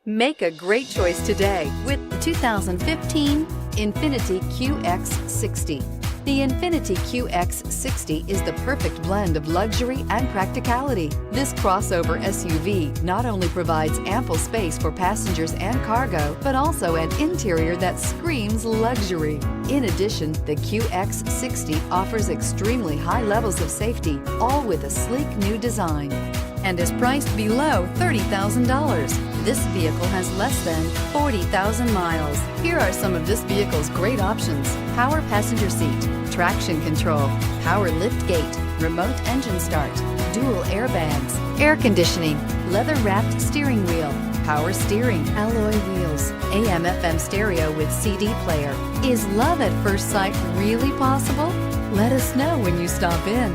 Make a great choice today with the 2015 INFINITI QX60. The INFINITI QX60 is the perfect blend of luxury and practicality. This crossover SUV not only provides ample space for passengers and cargo, but also an interior that screams luxury. In addition, the QX60 offers extremely high levels of safety, all with a sleek new design, and is priced below $30,000. This vehicle has less than 40,000 miles. Here are some of this vehicle's great options: power passenger seat, traction control, power liftgate, remote engine start, dual airbags, air conditioning, leather-wrapped steering wheel, power steering, alloy wheels, AM/FM stereo with CD player. Is love at first sight really possible? Let us know when you stop in.